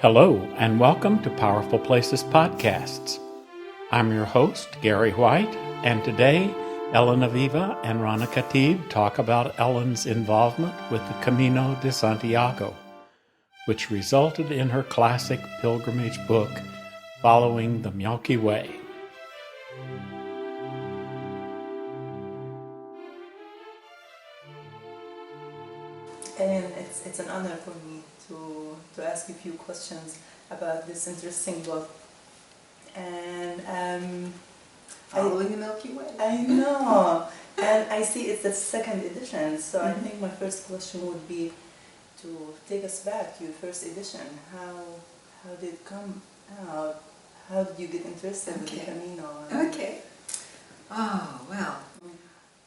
Hello, and welcome to Powerful Places Podcasts. I'm your host, Gary White, and today, Elyn Aviva and Rana Khatib talk about Elyn's involvement with the Camino de Santiago, which resulted in her classic pilgrimage book, Following the Milky Way. And it's an honor for me to ask you a few questions about this interesting book. And Following the Milky Way. I know, and I see it's the second edition. So I think my first question would be to take us back to your first edition. How did it come out? How did you get interested in the Camino? Okay. Oh, well,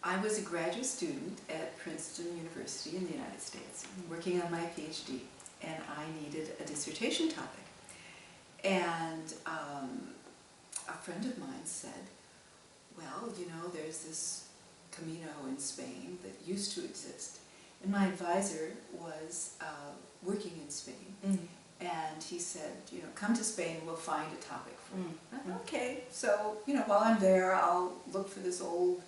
I was a graduate student at Princeton University in the United States, working on my PhD, and I needed a dissertation topic. And a friend of mine said, well, you know, there's this Camino in Spain that used to exist. And my advisor was working in Spain, and he said, you know, come to Spain, we'll find a topic for you. I thought, okay, so, you know, while I'm there, I'll look for this old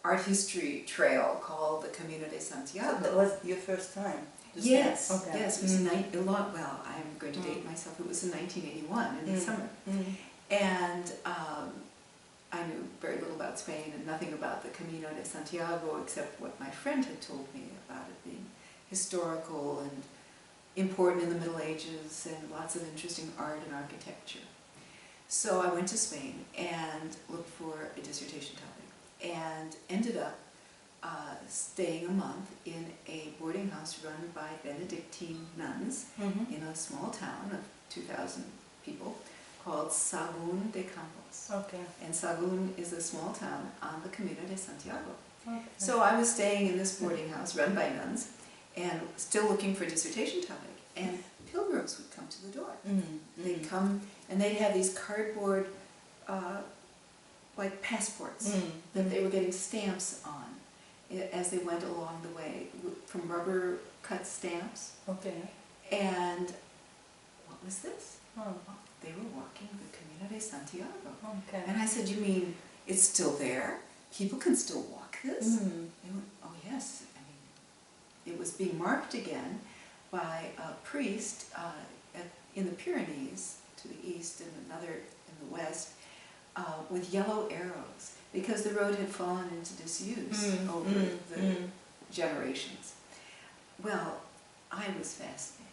art history trail called the Camino de Santiago. So that was your first time? Yes, okay. yes, it was well, I'm going to date myself, it was in 1981 in the summer. And I knew very little about Spain and nothing about the Camino de Santiago except what my friend had told me about it being historical and important in the Middle Ages and lots of interesting art and architecture. So I went to Spain and looked for a dissertation topic and ended up staying a month in a boarding house run by Benedictine nuns in a small town of 2,000 people called Sahagún de Campos. Okay. And Sahagún is a small town on the Camino de Santiago. Okay. So I was staying in this boarding house run by nuns and still looking for a dissertation topic. And pilgrims would come to the door. They'd come and they'd have these cardboard like passports that they were getting stamps on as they went along the way, from rubber cut stamps. Okay. And what was this? Oh. They were walking the Camino de Santiago. Okay. And I said, you mean it's still there? People can still walk this? They went, oh yes. I mean, it was being marked again by a priest in the Pyrenees to the east and another in the west with yellow arrows because the road had fallen into disuse over the generations. Well, I was fascinated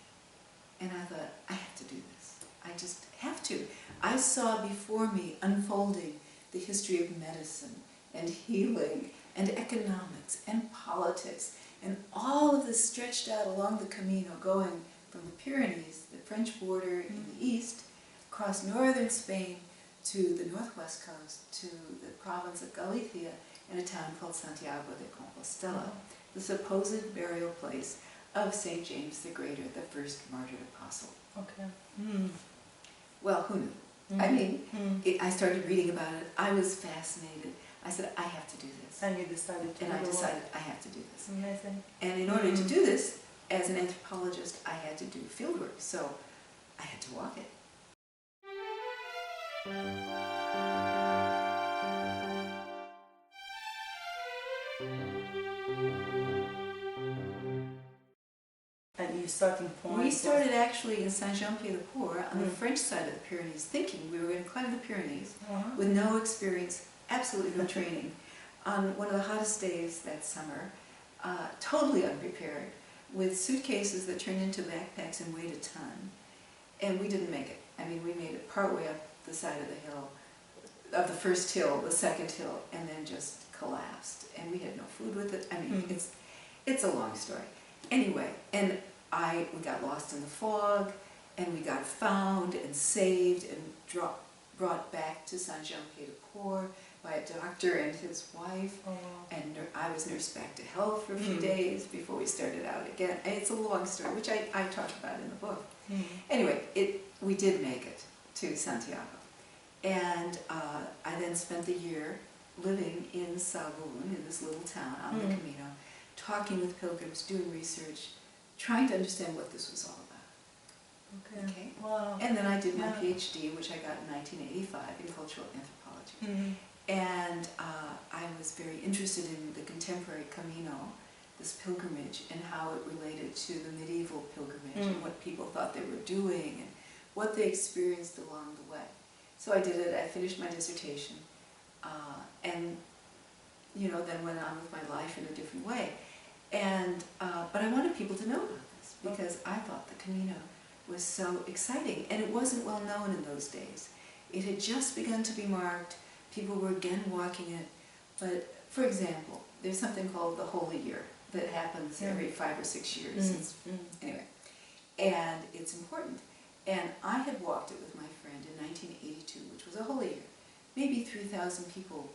and I thought, I have to do this. I just have to. I saw before me unfolding the history of medicine and healing and economics and politics and all of this stretched out along the Camino, going from the Pyrenees, the French border in the east, across northern Spain to the northwest coast, to the province of Galicia, and a town called Santiago de Compostela, the supposed burial place of St. James the Greater, the first martyred apostle. Okay. Well, who knew? I mean, I started reading about it. I was fascinated. I said, I have to do this. And you decided to And I decided I have to do this. Amazing. And in order to do this, as an anthropologist, I had to do fieldwork. So I had to walk it. And your starting point? We started actually in Saint-Jean-Pied-de-Port on the French side of the Pyrenees, thinking we were going to climb the Pyrenees with no experience, absolutely no training, on one of the hottest days that summer, totally unprepared, with suitcases that turned into backpacks and weighed a ton. And we didn't make it. I mean, we made it partway up the side of the hill, of the first hill, the second hill, and then just collapsed. And we had no food with it. I mean, it's a long story. Anyway, and we got lost in the fog, and we got found and saved and brought back to Saint-Jean-Pied-de-Port by a doctor and his wife. And I was nursed back to health for a few days before we started out again. And it's a long story, which I talked about in the book. Anyway, we did make it to Santiago. And I then spent the year living in Sahagún, in this little town on the Camino, talking with pilgrims, doing research, trying to understand what this was all about. Okay. Wow. And then I did my Yeah. PhD, which I got in 1985 in cultural anthropology. Mm. And I was very interested in the contemporary Camino, this pilgrimage, and how it related to the medieval pilgrimage and what people thought they were doing and what they experienced along the way. So I did it, I finished my dissertation, and then went on with my life in a different way. And but I wanted people to know about this because I thought the Camino was so exciting, and it wasn't well known in those days. It had just begun to be marked. People were again walking it. But for example, there's something called the Holy Year that happens every 5 or 6 years. Anyway, and it's important. And I had walked it with my friend in 1982, which was a Holy Year. Maybe 3,000 people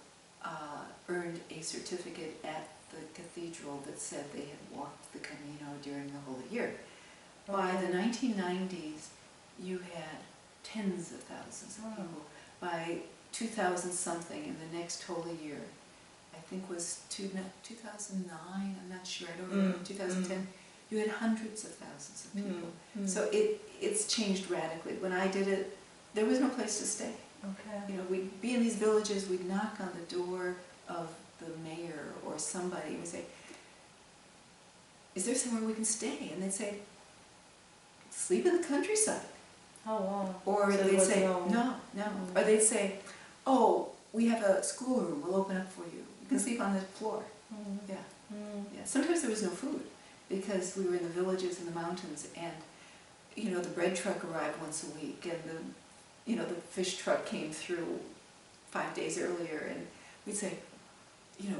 earned a certificate at the cathedral that said they had walked the Camino during the Holy Year. By the 1990s, you had tens of thousands of people. By 2000 something, in the next Holy Year, I think was 2009, I'm not sure, I don't remember, 2010, you had hundreds of thousands of people. So it's changed radically. When I did it, there was no place to stay. Okay. We'd be in these villages, we'd knock on the door of the mayor or somebody, and we'd say, is there somewhere we can stay? And they'd say, sleep in the countryside. Oh, wow. Or So they'd say, no. Or they'd say, oh, we have a schoolroom, we'll open up for you. You can sleep on the floor. Yeah. Yeah. Sometimes there was no food because we were in the villages in the mountains, and the bread truck arrived once a week, and the fish truck came through 5 days earlier, and we'd say,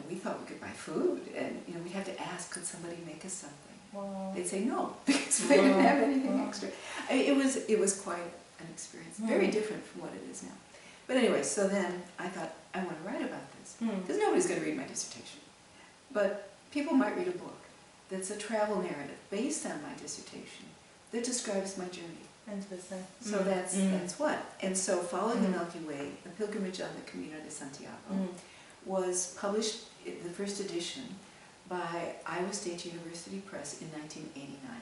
we thought we could buy food, and we'd have to ask, could somebody make us something? Wow. They'd say no, because we didn't have anything extra. It was quite an experience, very different from what it is now. But anyway, so then I thought, I want to write about this, because nobody's going to read my dissertation. But people might read a book that's a travel narrative based on my dissertation that describes my journey. Interesting. So that's what. And so following the Milky Way, the pilgrimage on the Camino de Santiago, was published, the first edition, by Iowa State University Press in 1989.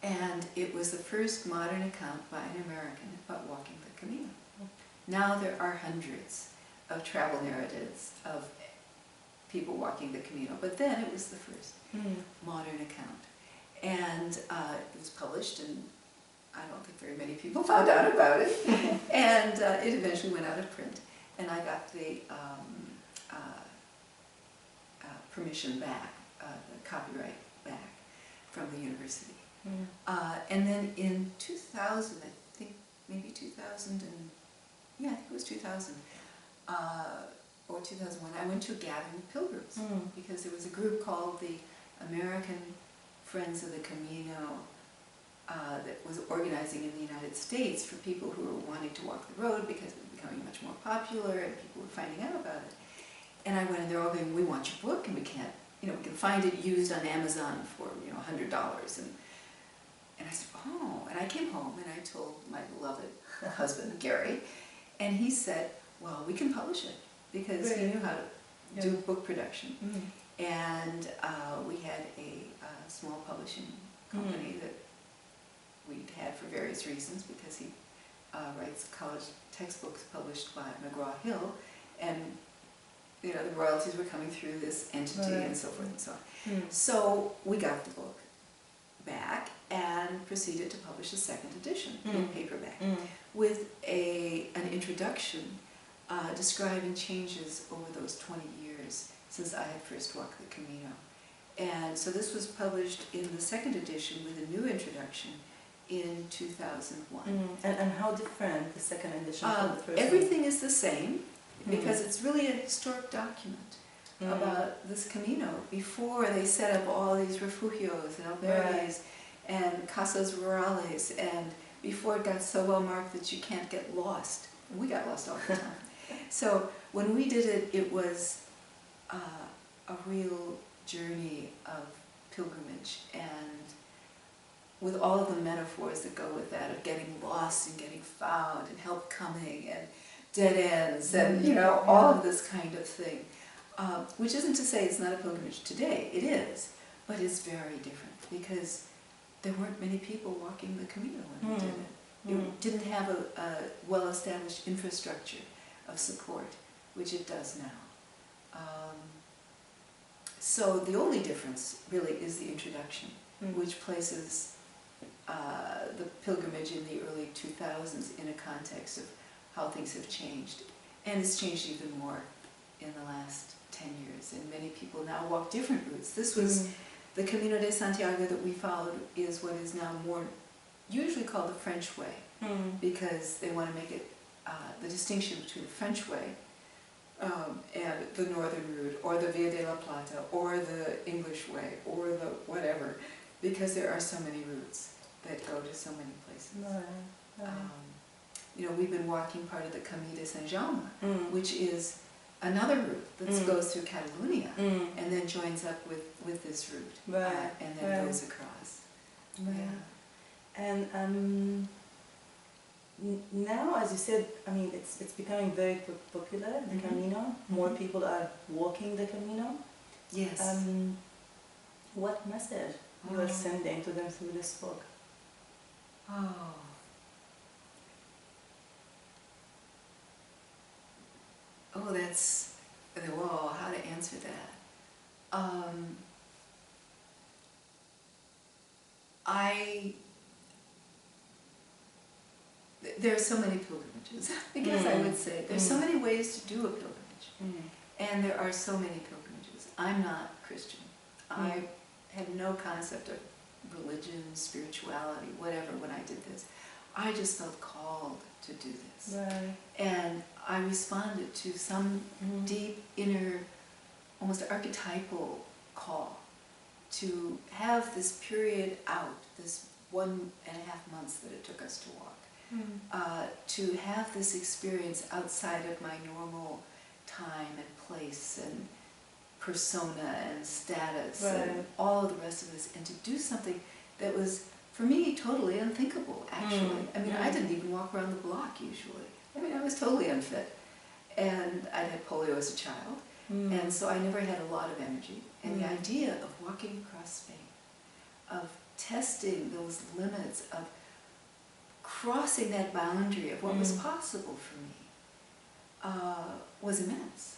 And it was the first modern account by an American about walking the Camino. Now there are hundreds of travel narratives of people walking the Camino, but then it was the first modern account. And it was published, and I don't think very many people found out about it. And it eventually went out of print, and I got the permission back, the copyright back from the university. And then in 2000, I think maybe 2000, I think it was 2000, or 2001, I went to a gathering of pilgrims because there was a group called the American Friends of the Camino that was organizing in the United States for people who were wanting to walk the road because it was becoming much more popular and people were finding out about it. And I went, and they're all going, we want your book, and we can't, we can find it used on Amazon for $100. And I said, oh, and I came home and I told my beloved husband, Gary, and he said, well, we can publish it, because he knew how to do book production. And we had a small publishing company that we'd had for various reasons, because he writes college textbooks published by McGraw-Hill, and the royalties were coming through this entity and so forth and so on. So we got the book back and proceeded to publish a second edition in paperback with an introduction describing changes over those 20 years since I had first walked the Camino. And so this was published in the second edition with a new introduction in 2001. And how different the second edition from the first Everything is the same, because it's really a historic document about this Camino before they set up all these refugios and albergues and casas rurales, and before it got so well marked that you can't get lost. And we got lost all the time. So when we did it, it was a real journey of pilgrimage, and with all of the metaphors that go with that, of getting lost and getting found and help coming and dead ends and, all of this kind of thing. Which isn't to say it's not a pilgrimage today. It is, but it's very different because there weren't many people walking the Camino when we did it. It didn't have a well-established infrastructure of support, which it does now. So the only difference really is the introduction, which places the pilgrimage in the early 2000s in a context of how things have changed. And it's changed even more in the last 10 years, and many people now walk different routes. This was the Camino de Santiago that we followed is what is now more usually called the French way, because they want to make it the distinction between the French way and the northern route, or the Via de la Plata, or the English way, or the whatever, because there are so many routes that go to so many places. We've been walking part of the Camino de Santiago, which is another route that goes through Catalonia and then joins up with this route, and then goes across. And now, as you said, it's becoming very popular, the Camino. More people are walking the Camino. Yes. What message you are sending to them through this book? How to answer that? There are so many pilgrimages, I guess I would say. There's so many ways to do a pilgrimage. And there are so many pilgrimages. I'm not Christian. I had no concept of religion, spirituality, whatever when I did this. I just felt called to do this. And I responded to some deep inner, almost archetypal call to have this period out, this 1.5 months that it took us to walk, to have this experience outside of my normal time and place and persona and status and all of the rest of this, and to do something that was, for me, totally unthinkable, actually. I didn't even walk around the block usually. I was totally unfit. And I'd had polio as a child, and so I never had a lot of energy. And the idea of walking across Spain, of testing those limits, of crossing that boundary of what was possible for me, was immense,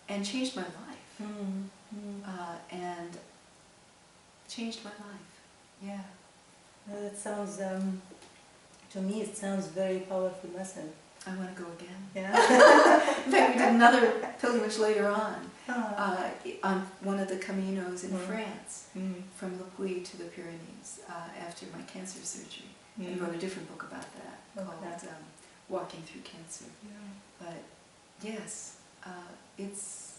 and changed my life. And changed my life, That sounds, to me, it sounds very powerful lesson. I want to go again. In fact, we did another pilgrimage later on one of the Caminos in France, from Le Puy to the Pyrenees, after my cancer surgery. I wrote a different book about that, called Walking Through Cancer. But yes, it's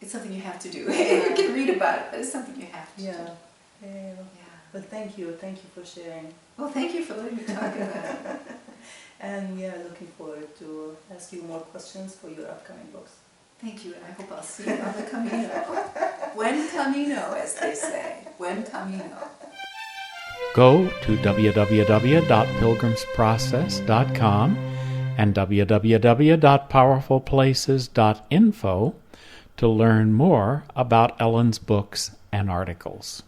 something you have to do. You can read about it, but it's something you have to do. But thank you for sharing. Well, thank you for letting me talk about it. And looking forward to ask you more questions for your upcoming books. Thank you, and I hope I'll see you on the Camino. Buen Camino, as they say. Buen Camino. Go to www.pilgrimsprocess.com and www.powerfulplaces.info to learn more about Elyn's books and articles.